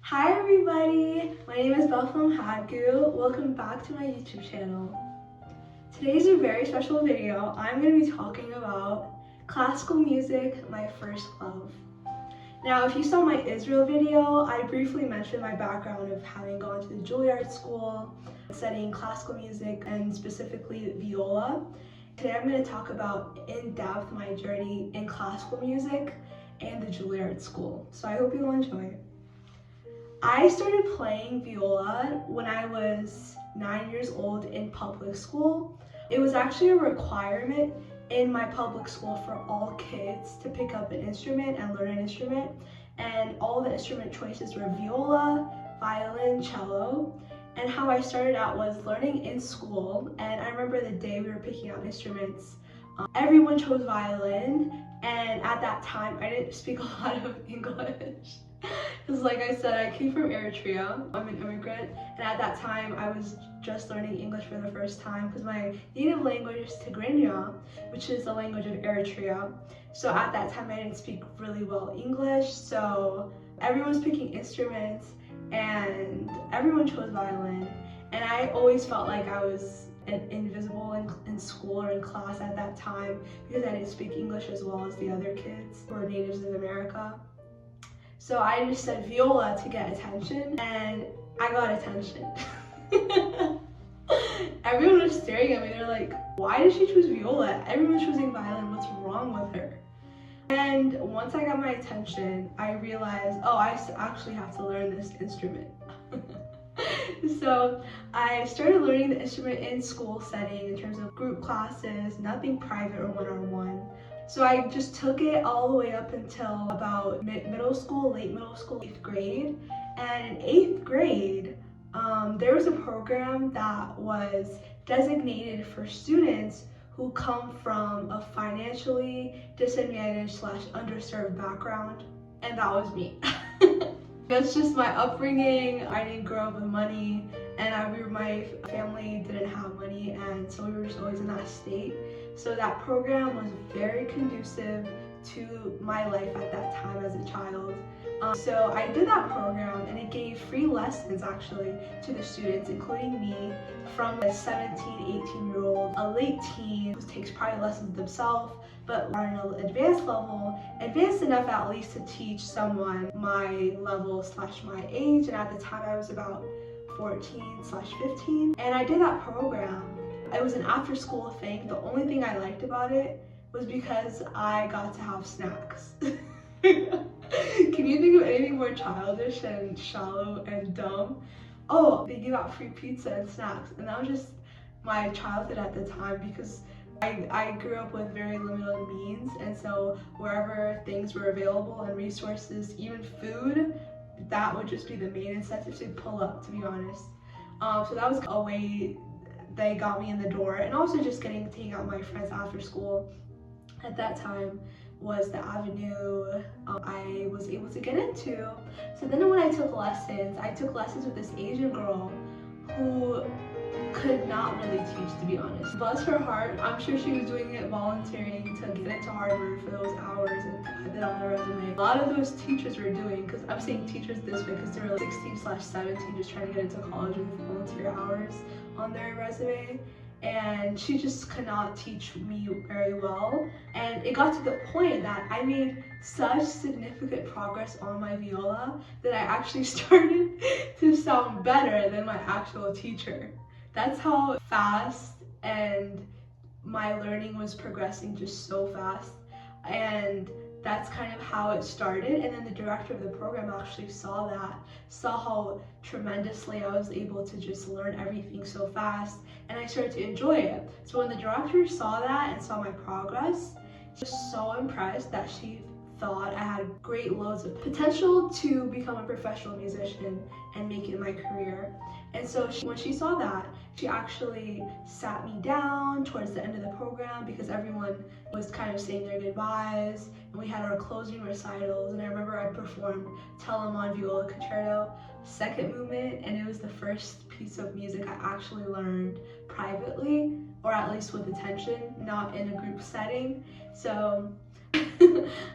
Hi everybody, my name is Bethlehem Hadgu. Welcome back to my YouTube channel. Today's a very special video. I'm going to be talking about classical music, my first love. Now, if you saw my Israel video, I briefly mentioned my background of having gone to the Juilliard School, studying classical music and specifically viola. Today I'm going to talk about in depth my journey in classical music and the Juilliard School. So I hope you'll enjoy. I started playing viola when I was 9 years old in public school. It was actually a requirement in my public school for all kids to pick up an instrument and learn an instrument. And all the instrument choices were viola, violin, cello. And how I started out was learning in school. And I remember the day we were picking out instruments, everyone chose violin. And at that time, I didn't speak a lot of English. Because like I said, I came from Eritrea. I'm an immigrant, and at that time I was just learning English for the first time because my native language is Tigrinya, which is the language of Eritrea. So at that time I didn't speak really well English, so everyone was picking instruments and everyone chose violin. And I always felt like I was invisible in school or in class at that time because I didn't speak English as well as the other kids who were natives of America. So I just said viola to get attention, and I got attention. Everyone was staring at me. They're like, why did she choose viola? Everyone's choosing violin. What's wrong with her? And once I got my attention, I realized, oh, I actually have to learn this instrument. So I started learning the instrument in school setting in terms of group classes, nothing private or one-on-one. So I just took it all the way up until about middle school, late middle school, 8th grade. And in 8th grade, there was a program that was designated for students who come from a financially disadvantaged / underserved background. And that was me. That's just my upbringing. I didn't grow up with money, and my family didn't have money, and so we were just always in that state. So that program was very conducive to my life at that time as a child. So I did that program, and it gave free lessons actually to the students, including me, from a 17, 18-year-old, a late teen who takes private lessons themselves, but are in an advanced level, advanced enough at least to teach someone my level / my age. And at the time I was about 14 / 15, and I did that program. It was an after school thing. The only thing I liked about it was because I got to have snacks. Can you think of anything more childish and shallow and dumb? Oh, they gave out free pizza and snacks, and that was just my childhood at the time because I grew up with very limited means, and so wherever things were available and resources, even food, that would just be the main incentive to pull up, to be honest. So that was a way they got me in the door, and also just getting to hang out with my friends after school at that time was the avenue I was able to get into. So then when I took lessons with this Asian girl who could not really teach, to be honest. Bless her heart, I'm sure she was doing it volunteering to get into Harvard for those hours and add it on their resume. A lot of those teachers were doing, because I'm saying teachers this way because they were 16 / 17 just trying to get into college with volunteer hours on their resume. And she just could not teach me very well. And it got to the point that I made such significant progress on my viola that I actually started to sound better than my actual teacher. That's how fast and my learning was progressing, just so fast. And that's kind of how it started. And then the director of the program actually saw how tremendously I was able to just learn everything so fast, and I started to enjoy it. So when the director saw that and saw my progress, she was so impressed that she thought I had great loads of potential to become a professional musician and make it my career. And so when she saw that, she actually sat me down towards the end of the program because everyone was kind of saying their goodbyes, and we had our closing recitals. And I remember I performed Telemann Viola Concerto, second movement, and it was the first piece of music I actually learned privately, or at least with attention, not in a group setting. So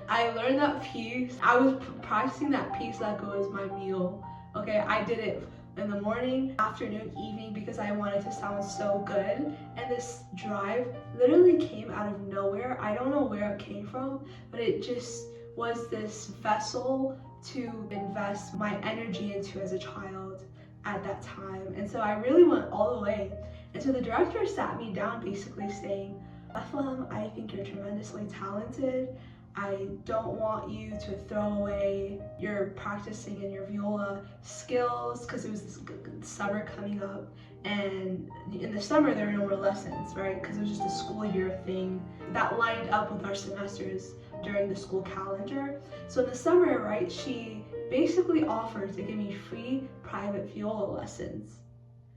I learned that piece. I was practicing that piece like it was my meal Okay, I did it in the morning, afternoon, evening because I wanted to sound so good. And this drive literally came out of nowhere. I don't know where it came from, but it just was this vessel to invest my energy into as a child at that time. And so I really went all the way. And so the director sat me down basically saying, Bethlehem, I think you're tremendously talented. I don't want you to throw away your practicing and your viola skills, because it was this summer coming up, and in the summer there were no more lessons, right? Because it was just a school year thing that lined up with our semesters during the school calendar. So in the summer, right, she basically offered to give me free private viola lessons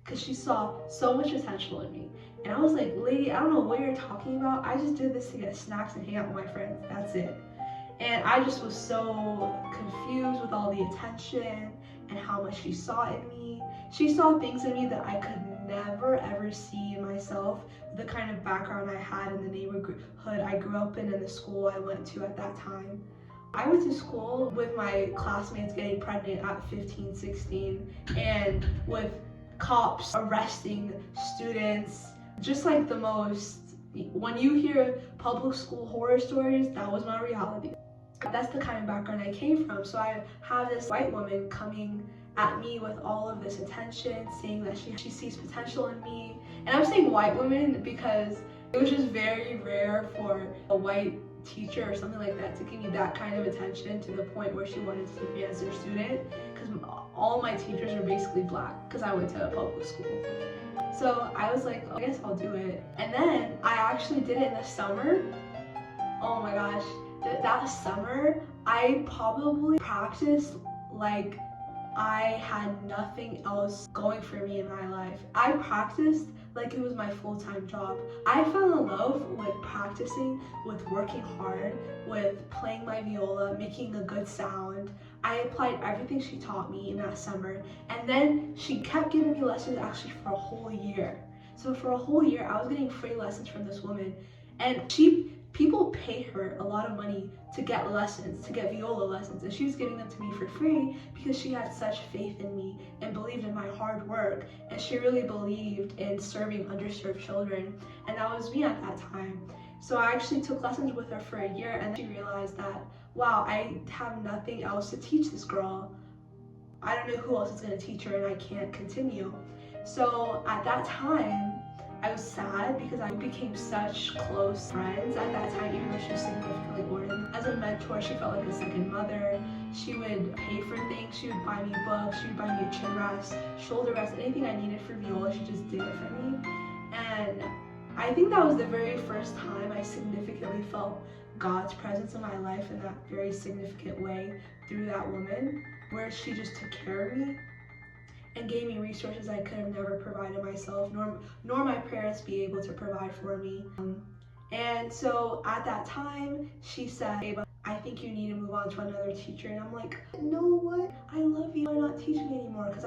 because she saw so much potential in me. And I was like, lady, I don't know what you're talking about. I just did this to get snacks and hang out with my friends. That's it. And I just was so confused with all the attention and how much she saw in me. She saw things in me that I could never ever see in myself, the kind of background I had in the neighborhood I grew up in and the school I went to at that time. I went to school with my classmates getting pregnant at 15, 16, and with cops arresting students, just like the most, when you hear public school horror stories, that was my reality. That's the kind of background I came from. So I have this white woman coming at me with all of this attention, saying that she sees potential in me. And I'm saying white woman because it was just very rare for a white teacher or something like that to give me that kind of attention to the point where she wanted to keep me as their student, because all my teachers are basically black because I went to a public school. So I was like, I guess I'll do it. And then I actually did it in the summer. Oh my gosh, that summer I probably practiced like I had nothing else going for me in my life. I practiced like it was my full-time job. I fell in love with practicing, with working hard, with playing my viola, making a good sound. I applied everything she taught me in that summer, and then she kept giving me lessons actually for a whole year. So for a whole year, I was getting free lessons from this woman, and people pay her a lot of money to get lessons, to get viola lessons, and she was giving them to me for free because she had such faith in me and believed in my hard work, and she really believed in serving underserved children, and that was me at that time. So I actually took lessons with her for a year, and she realized that, wow, I have nothing else to teach this girl. I don't know who else is going to teach her, and I can't continue. So at that time, I was sad because I became such close friends at that time, even though she was significantly older than me. As a mentor, she felt like a second mother. She would pay for things, she would buy me books, she would buy me a chin rest, shoulder rest, anything I needed for viola, she just did it for me. And I think that was the very first time I significantly felt God's presence in my life in that very significant way through that woman, where she just took care of me and gave me resources I could have never provided myself, nor my parents be able to provide for me. And so at that time, she said, Ava, I think you need to move on to another teacher. And I'm like, no, what? I love you. You're not teaching me anymore, because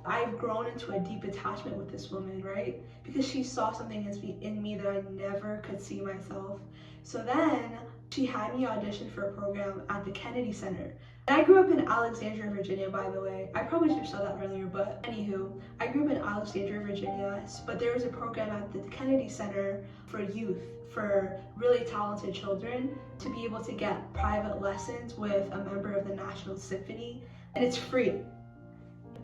I've grown into a deep attachment with this woman, right? Because she saw something in me that I never could see myself. So then she had me audition for a program at the Kennedy Center. And I grew up in Alexandria, Virginia, by the way. I probably should have said that earlier, but anywho, I grew up in Alexandria, Virginia, but there was a program at the Kennedy Center for youth, for really talented children, to be able to get private lessons with a member of the National Symphony, and it's free.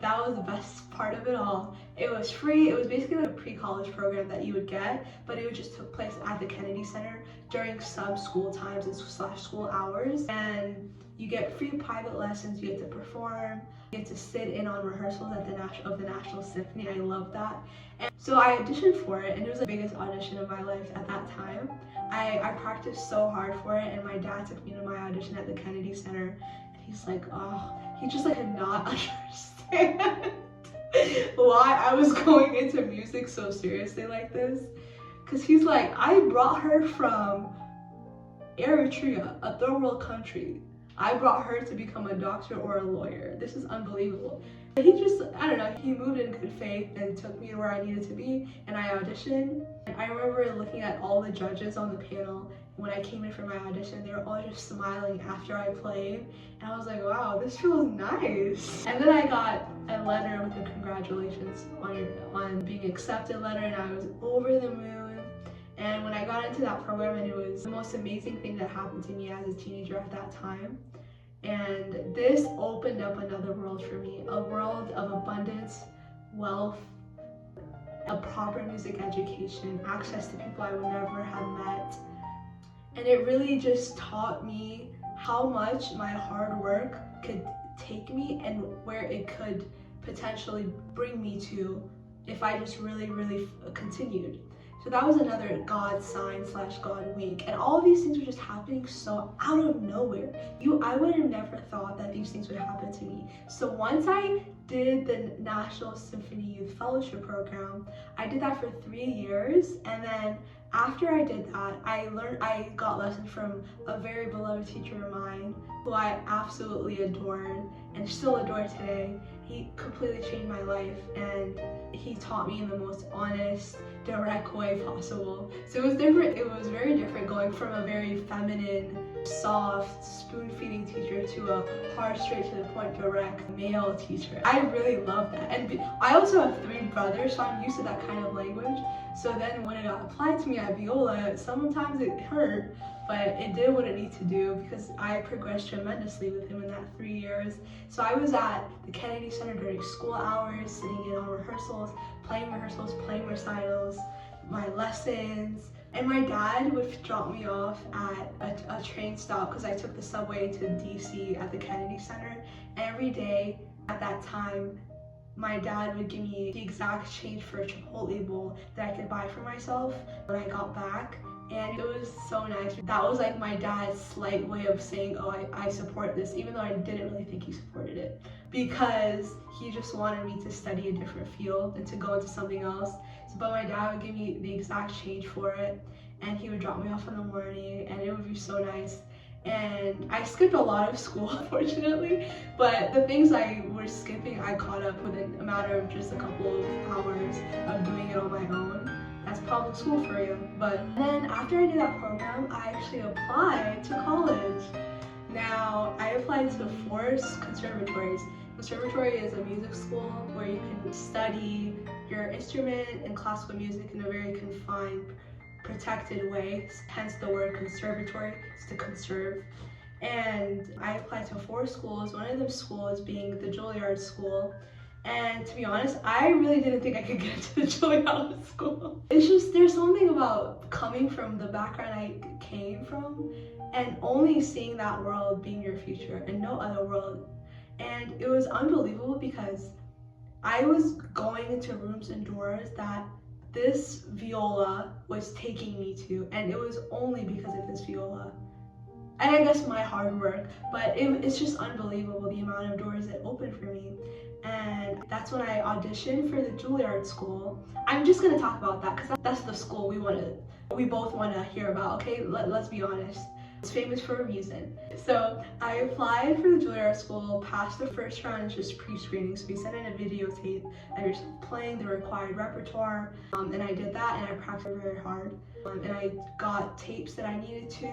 That was the best part of it all. It was free. It was basically like a pre-college program that you would get, but it would just took place at the Kennedy Center during some school times and / school hours. And you get free private lessons, you get to perform, you get to sit in on rehearsals at the National Symphony. I love that. And so I auditioned for it, and it was the biggest audition of my life at that time. I practiced so hard for it, and my dad took me to my audition at the Kennedy Center, and he's like, oh, he just like could not understand why I was going into music so seriously like this. Because he's like, I brought her from Eritrea, a third world country. I brought her to become a doctor or a lawyer. This is unbelievable. He just, I don't know, he moved in good faith and took me to where I needed to be, and I auditioned. I remember looking at all the judges on the panel. When I came in for my audition, they were all just smiling after I played, and I was like, wow, this feels nice. And then I got a letter with the congratulations on being accepted letter, and I was over the moon. And when I got into that program, and it was the most amazing thing that happened to me as a teenager at that time. And this opened up another world for me, a world of abundance, wealth, a proper music education, access to people I would never have met. And it really just taught me how much my hard work could take me and where it could potentially bring me to if I just really continued. So that was another God sign / God week. And all of these things were just happening so out of nowhere. I would have never thought that these things would happen to me. So once I did the National Symphony Youth Fellowship Program, I did that for 3 years. And then after I did that, I got lessons from a very beloved teacher of mine who I absolutely adored and still adore today. He completely changed my life, and he taught me in the most honest, direct way possible. So it was different. It was very different going from a very feminine, soft, spoon-feeding teacher to a hard, straight to the point, direct male teacher. I really love that. And I also have 3 brothers, so I'm used to that kind of language. So then when it got applied to me at Viola, sometimes it hurt, but it did what it needed to do because I progressed tremendously with him in that 3 years. So I was at the Kennedy Center during school hours, sitting in on rehearsals, playing recitals, my lessons. And my dad would drop me off at a train stop because I took the subway to DC at the Kennedy Center. Every day at that time, my dad would give me the exact change for a Chipotle bowl that I could buy for myself when I got back. And it was so nice. That was like my dad's slight way of saying, oh, I support this, even though I didn't really think he supported it, because he just wanted me to study a different field and to go into something else. But my dad would give me the exact change for it, and he would drop me off in the morning, and it would be so nice. And I skipped a lot of school, unfortunately, but the things I was skipping, I caught up within a matter of just a couple of hours of doing it on my own. That's public school for you. But then after I did that program, I actually applied to college. Now, I applied to 4 conservatories. Conservatory is a music school where you can study your instrument and classical music in a very confined, protected way, hence the word conservatory, is to conserve. And I applied to 4 schools, one of those schools being the Juilliard School. And to be honest, I really didn't think I could get into the Juilliard School. It's just, there's something about coming from the background I came from and only seeing that world being your future and no other world. And it was unbelievable because I was going into rooms and doors that this viola was taking me to, and it was only because of this viola. And I guess my hard work, but it's just unbelievable the amount of doors it opened for me. And that's when I auditioned for the Juilliard School. I'm just gonna talk about that because that's the school we both want to hear about, okay? Let's be honest. It's famous for a reason. So I applied for the Juilliard School, passed the first round, just pre-screening. So we sent in a videotape of yourself playing the required repertoire, and I did that, and I practiced very hard. And I got tapes that I needed to.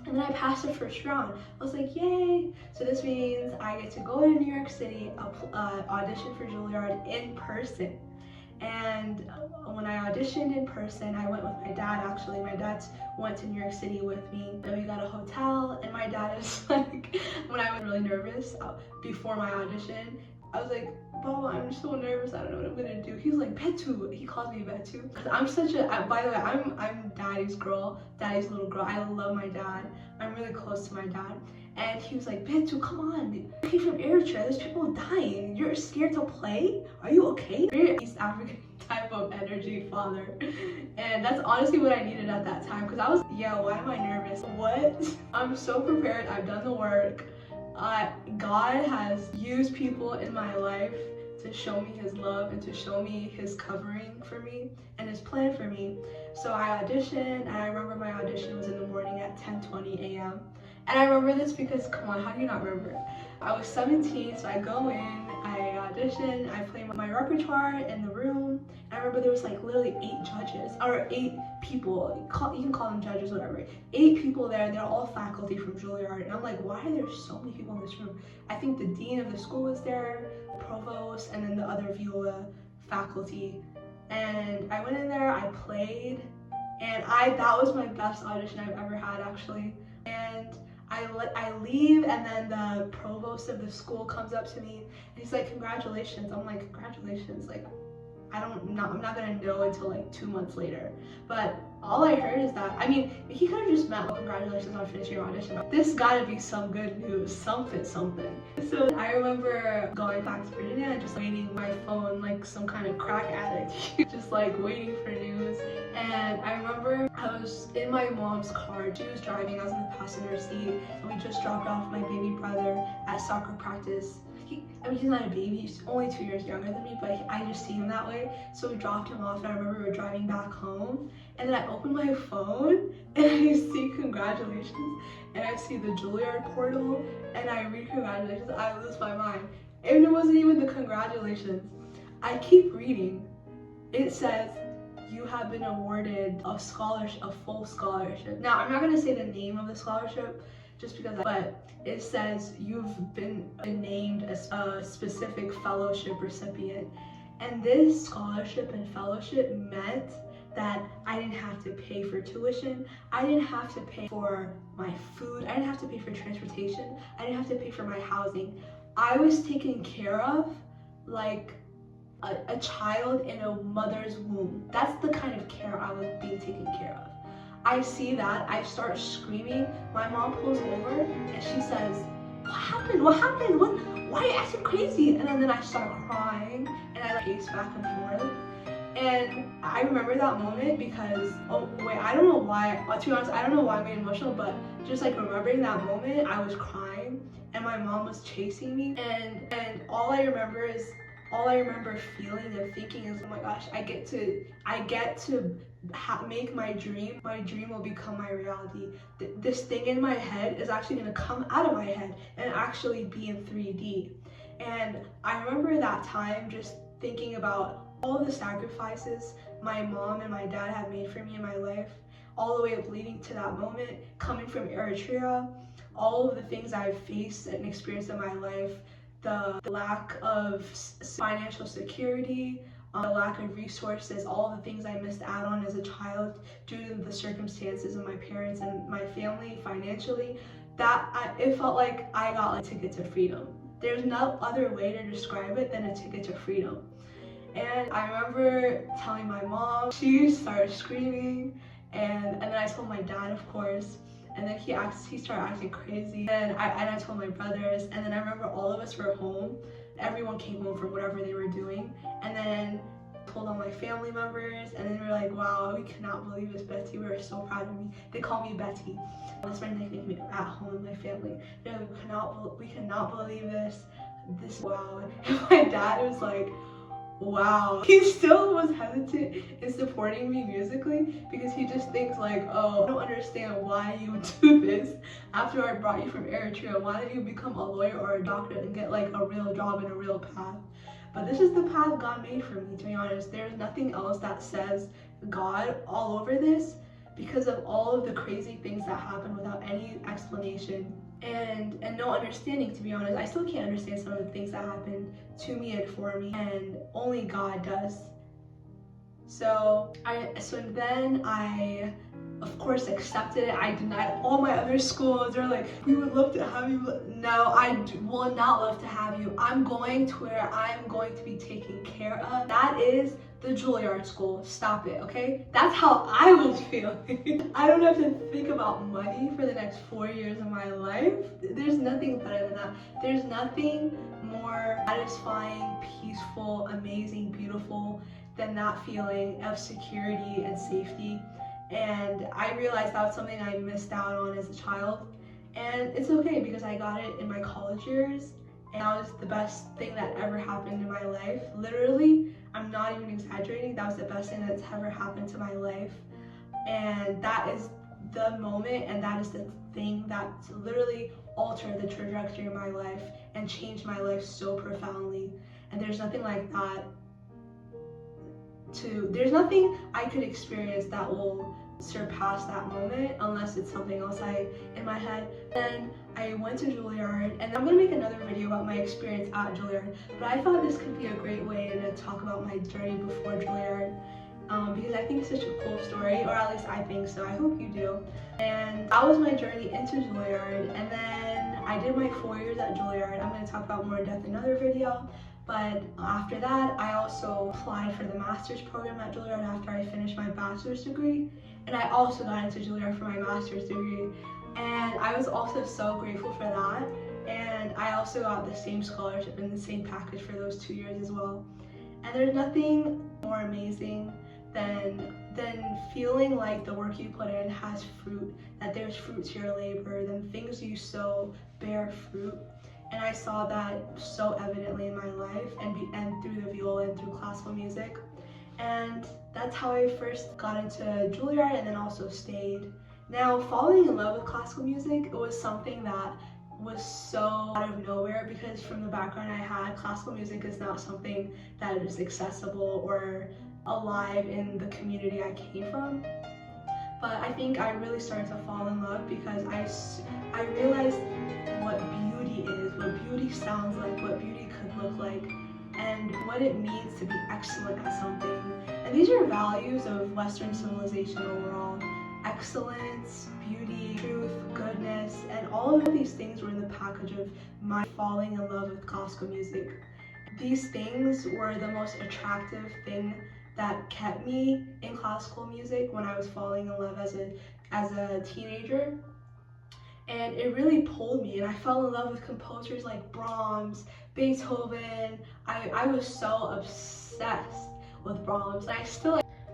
And then I passed the first round. I was like, yay! So this means I get to go to New York City, audition for Juilliard in person. And when I auditioned in person, I went with my dad actually. My dad went to New York City with me. Then we got a hotel, and my dad is like, when I was really nervous before my audition, I was like, Baba, I'm so nervous, I don't know what I'm gonna do. He's like, Betu, he calls me Betu. Cause I'm such a, by the way, I'm daddy's girl, daddy's little girl. I love my dad. I'm really close to my dad. And he was like, Betu, come on, you came from Eritrea, there's people dying. You're scared to play? Are you okay? Very East African type of energy father. And that's honestly what I needed at that time. Cause I was, yeah, why am I nervous? What? I'm so prepared, I've done the work. God has used people in my life to show me his love and to show me his covering for me and his plan for me. So I auditioned, and I remember my audition was in the morning at 10:20 a.m. And I remember this because, come on, how do you not remember it? I was 17, so I go in, I audition, I play my repertoire in the room. And I remember there was like literally 8 judges, or 8 people, you can call them judges, whatever. 8 people there, they're all faculty from Juilliard. And I'm like, why are there so many people in this room? I think the dean of the school was there, provost, and then the other viola faculty. And I went in there, I played, and that was my best audition I've ever had, actually. And I leave, and then the provost of the school comes up to me and he's like, congratulations. I'm like, congratulations? Like, I'm not gonna know until like 2 months later. But all I heard is that, I mean, he could have just meant, oh, congratulations on finishing your audition. This gotta be some good news, something. So I remember going back to Virginia and just waiting my phone like some kind of crack addict, just like waiting for news. And I remember I was in my mom's car. She was driving, I was in the passenger seat, and we just dropped off my baby brother at soccer practice. He's not a baby, he's only 2 years younger than me, but I just see him that way. So we dropped him off, and I remember we were driving back home, and then I opened my phone, and I see congratulations, and I see the Juilliard portal, and I read congratulations. I lose my mind. And it wasn't even the congratulations. I keep reading. It says, you have been awarded a scholarship, a full scholarship. Now, I'm not gonna say the name of the scholarship, just because, but it says you've been named as a specific fellowship recipient. And this scholarship and fellowship meant that I didn't have to pay for tuition, I didn't have to pay for my food, I didn't have to pay for transportation, I didn't have to pay for my housing. I was taken care of like a child in a mother's womb. That's the kind of care I was being taken care of. I see that, I start screaming, my mom pulls over and she says, what happened? Why are you acting crazy? And then I start crying and I pace back and forth. And I remember that moment because, oh wait, I don't know why, to be honest, I don't know why I made emotional, but just like remembering that moment, I was crying and my mom was chasing me. And all I remember feeling and thinking is, oh my gosh, I get to make my dream will become my reality. This thing in my head is actually gonna come out of my head and actually be in 3D. And I remember that time just thinking about all the sacrifices my mom and my dad have made for me in my life, all the way up leading to that moment, coming from Eritrea, all of the things I've faced and experienced in my life, the lack of financial security, the lack of resources, all the things I missed out on as a child due to the circumstances of my parents and my family financially, it felt like I got a ticket to freedom. There's no other way to describe it than a ticket to freedom. And I remember telling my mom, she started screaming, and then I told my dad, of course. And then he started acting crazy, and I told my brothers, and then I remember all of us were home. Everyone came home from whatever they were doing, and then told all my family members, and then we were like, wow, we cannot believe this, Betty. We were so proud of me. They call me Betty. That's my nickname at home in my family. They're like, we cannot believe this. Wow. And my dad was like, wow. He still was hesitant in supporting me musically because he just thinks like, oh, I don't understand why you would do this after I brought you from Eritrea. Why did you become a lawyer or a doctor and get like a real job and a real path? But this is the path God made for me, to be honest. There's nothing else that says God all over this because of all of the crazy things that happen without any explanation and no understanding, to be honest. I still can't understand some of the things that happened to me and for me, and only God does. So then I of course accepted it. I denied all my other schools. They're like, we would love to have you. No, I will not love to have you. I'm going to where I'm going to be taken care of. That is the Juilliard School. Stop it, okay? That's how I was feeling. I don't have to think about money for the next 4 years of my life. There's nothing better than that. There's nothing more satisfying, peaceful, amazing, beautiful than that feeling of security and safety. And I realized that was something I missed out on as a child. And it's okay because I got it in my college years, and that was the best thing that ever happened in my life. Literally, I'm not even exaggerating, that was the best thing that's ever happened to my life. And that is the moment, and that is the thing that's literally altered the trajectory of my life and changed my life so profoundly. And there's nothing like that there's nothing I could experience that will surpass that moment unless it's something else in my head. Then I went to Juilliard, and I'm gonna make another video about my experience at Juilliard, but I thought this could be a great way to talk about my journey before Juilliard, because I think it's such a cool story, or at least I think so. I hope you do. And that was my journey into Juilliard, and then I did my 4 years at Juilliard. I'm gonna talk about more in depth in another video. But after that, I also applied for the master's program at Juilliard after I finished my bachelor's degree. And I also got into Juilliard for my master's degree. And I was also so grateful for that. And I also got the same scholarship and the same package for those 2 years as well. And there's nothing more amazing than feeling like the work you put in has fruit, that there's fruit to your labor, then things you sow bear fruit. And I saw that so evidently in my life and through the viola and through classical music. And that's how I first got into Juilliard and then also stayed. Now, falling in love with classical music, it was something that was so out of nowhere, because from the background I had, classical music is not something that is accessible or alive in the community I came from. But I think I really started to fall in love because I realized what beauty is, what beauty sounds like, what beauty could look like, and what it means to be excellent at something. And these are values of Western civilization overall. Excellence, beauty, truth, goodness, and all of these things were in the package of my falling in love with classical music. These things were the most attractive thing that kept me in classical music when I was falling in love as a teenager. And it really pulled me, and I fell in love with composers like Brahms, Beethoven. I was so obsessed with Brahms.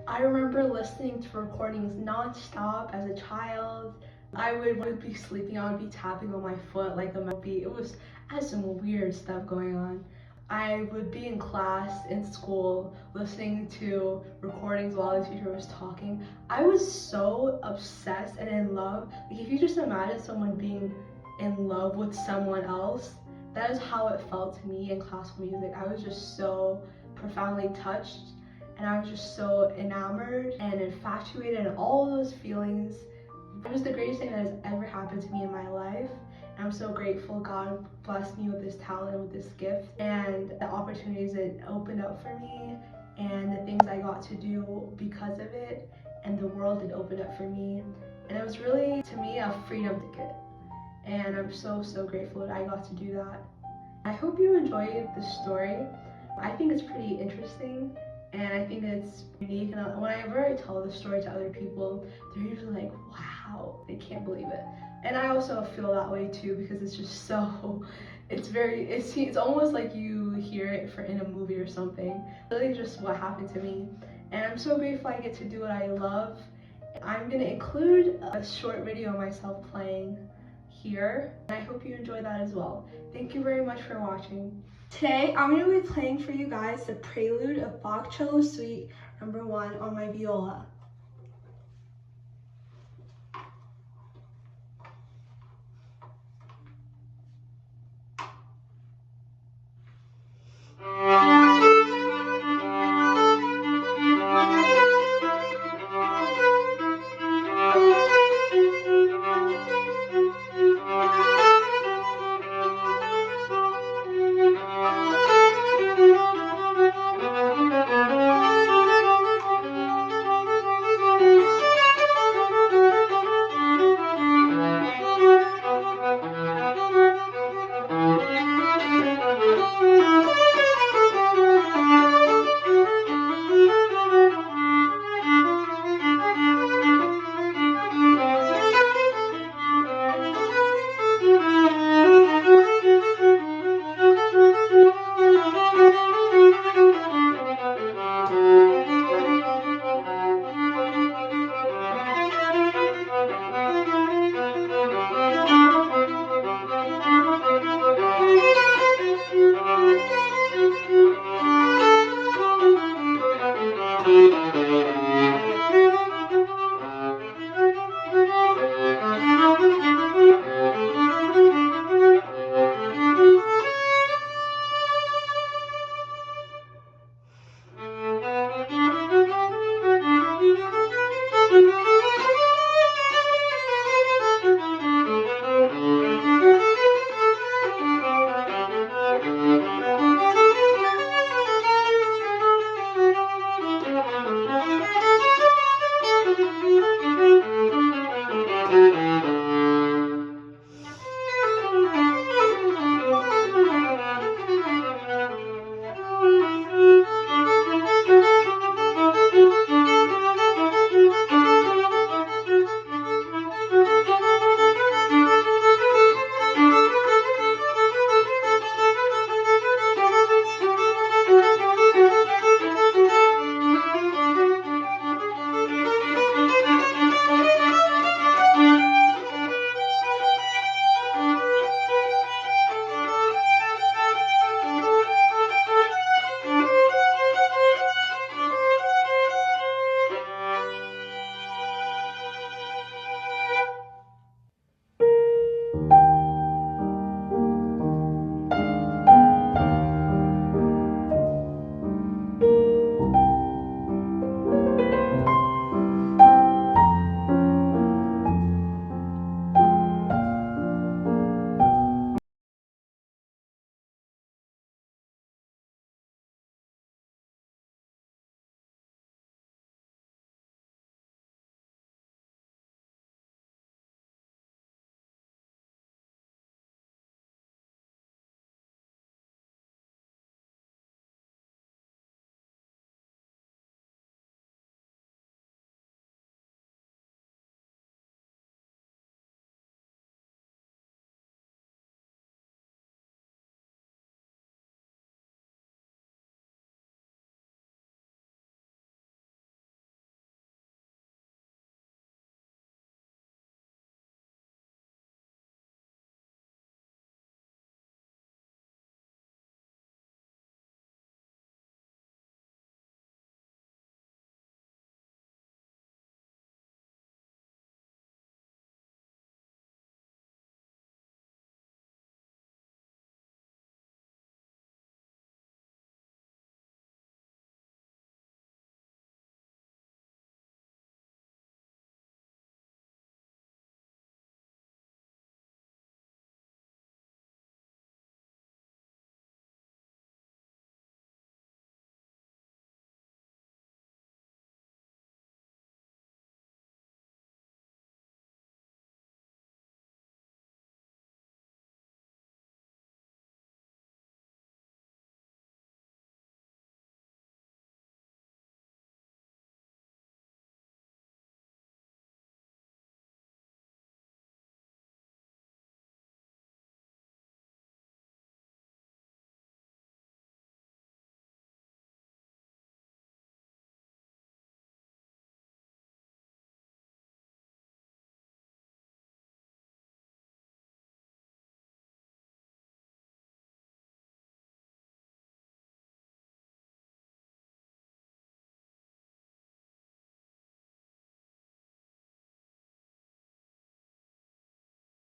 I remember listening to recordings non-stop as a child. I would be sleeping, I would be tapping on my foot like a beat. I had some weird stuff going on. I would be in class, in school, listening to recordings while the teacher was talking. I was so obsessed and in love. Like, if you just imagine someone being in love with someone else, that is how it felt to me in classical music. I was just so profoundly touched, and I was just so enamored and infatuated, and all those feelings. It was the greatest thing that has ever happened to me in my life. I'm so grateful God blessed me with this talent, with this gift, and the opportunities it opened up for me, and the things I got to do because of it, and the world it opened up for me. And it was really, to me, a freedom ticket. And I'm so, so grateful that I got to do that. I hope you enjoyed the story. I think it's pretty interesting, and I think it's unique. And whenever I tell the story to other people, they're usually like, wow, they can't believe it. And I also feel that way too, because it's just so, it's almost like you hear it in a movie or something. Really just what happened to me. And I'm so grateful I get to do what I love. I'm gonna include a short video of myself playing here, and I hope you enjoy that as well. Thank you very much for watching. Today, I'm gonna be playing for you guys the prelude of Bach Cello Suite No. 1 on my viola.